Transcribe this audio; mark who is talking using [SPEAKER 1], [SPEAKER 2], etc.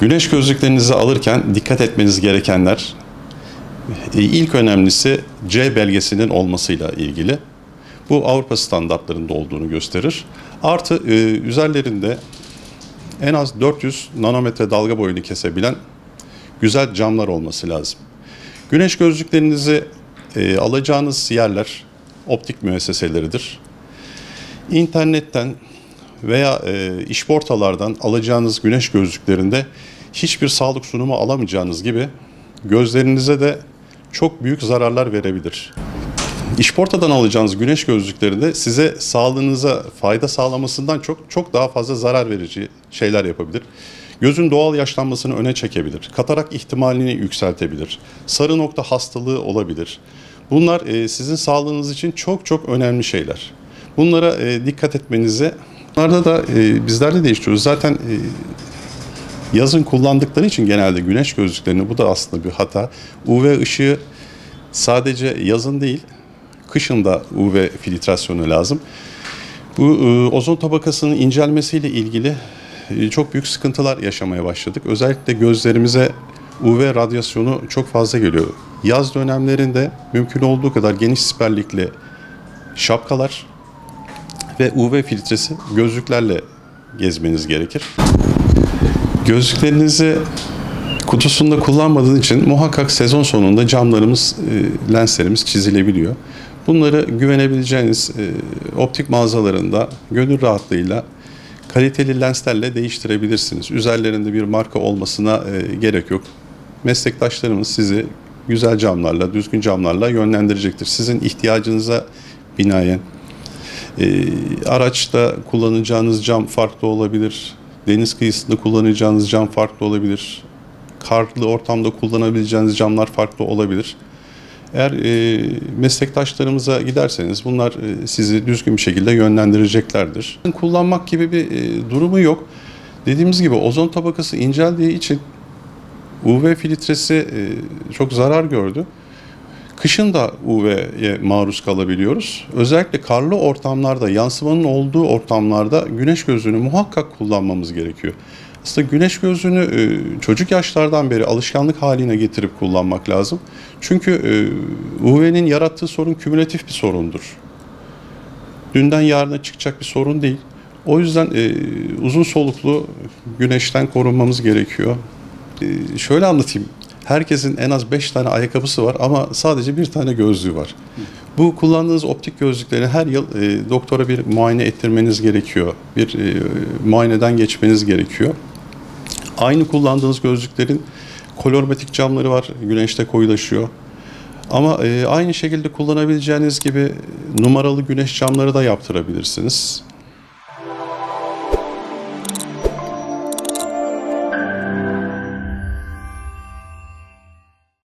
[SPEAKER 1] Güneş gözlüklerinizi alırken dikkat etmeniz gerekenler, ilk önemlisi C belgesinin olmasıyla ilgili. Bu Avrupa standartlarında olduğunu gösterir. Artı üzerlerinde en az 400 nanometre dalga boyunu kesebilen güzel camlar olması lazım. Güneş gözlüklerinizi alacağınız yerler optik müesseseleridir. İnternetten veya işportalardan alacağınız güneş gözlüklerinde hiçbir sağlık sunumu alamayacağınız gibi gözlerinize de çok büyük zararlar verebilir. İşportadan alacağınız güneş gözlüklerinde size sağlığınıza fayda sağlamasından çok daha fazla zarar verici şeyler yapabilir. Gözün doğal yaşlanmasını öne çekebilir. Katarak ihtimalini yükseltebilir. Sarı nokta hastalığı olabilir. Bunlar sizin sağlığınız için çok önemli şeyler. Bunlara dikkat etmenizi, bunlarda da bizler de değiştiriyoruz. Zaten yazın kullandıkları için genelde güneş gözlüklerini, bu da aslında bir hata. UV ışığı sadece yazın değil, kışın da UV filtrasyonu lazım. Bu ozon tabakasının incelmesiyle ilgili çok büyük sıkıntılar yaşamaya başladık. Özellikle gözlerimize UV radyasyonu çok fazla geliyor. Yaz dönemlerinde mümkün olduğu kadar geniş siperlikli şapkalar ve UV filtresi gözlüklerle gezmeniz gerekir. Gözlüklerinizi kutusunda kullanmadığınız için muhakkak sezon sonunda camlarımız, lenslerimiz çizilebiliyor. Bunları güvenebileceğiniz optik mağazalarında gönül rahatlığıyla kaliteli lenslerle değiştirebilirsiniz. Üzerlerinde bir marka olmasına gerek yok. Meslektaşlarımız sizi güzel camlarla, düzgün camlarla yönlendirecektir. Sizin ihtiyacınıza binaen araçta kullanacağınız cam farklı olabilir. Deniz kıyısında kullanacağınız cam farklı olabilir. Karlı ortamda kullanabileceğiniz camlar farklı olabilir. Eğer meslektaşlarımıza giderseniz bunlar sizi düzgün bir şekilde yönlendireceklerdir. Kullanmak gibi bir durumu yok. Dediğimiz gibi ozon tabakası inceldiği için UV filtresi çok zarar gördü. Kışın da UV'ye maruz kalabiliyoruz. Özellikle karlı ortamlarda, yansımanın olduğu ortamlarda güneş gözlüğünü muhakkak kullanmamız gerekiyor. Aslında güneş gözlüğünü çocuk yaşlardan beri alışkanlık haline getirip kullanmak lazım. Çünkü UV'nin yarattığı sorun kümülatif bir sorundur. Dünden yarına çıkacak bir sorun değil. O yüzden uzun soluklu güneşten korunmamız gerekiyor. Şöyle anlatayım. Herkesin en az 5 tane ayakkabısı var ama sadece bir tane gözlüğü var. Bu kullandığınız optik gözlükleri her yıl doktora bir muayene ettirmeniz gerekiyor. Bir muayeneden geçmeniz gerekiyor. Aynı kullandığınız gözlüklerin kolormetrik camları var, güneşte koyulaşıyor. Ama aynı şekilde kullanabileceğiniz gibi numaralı güneş camları da yaptırabilirsiniz.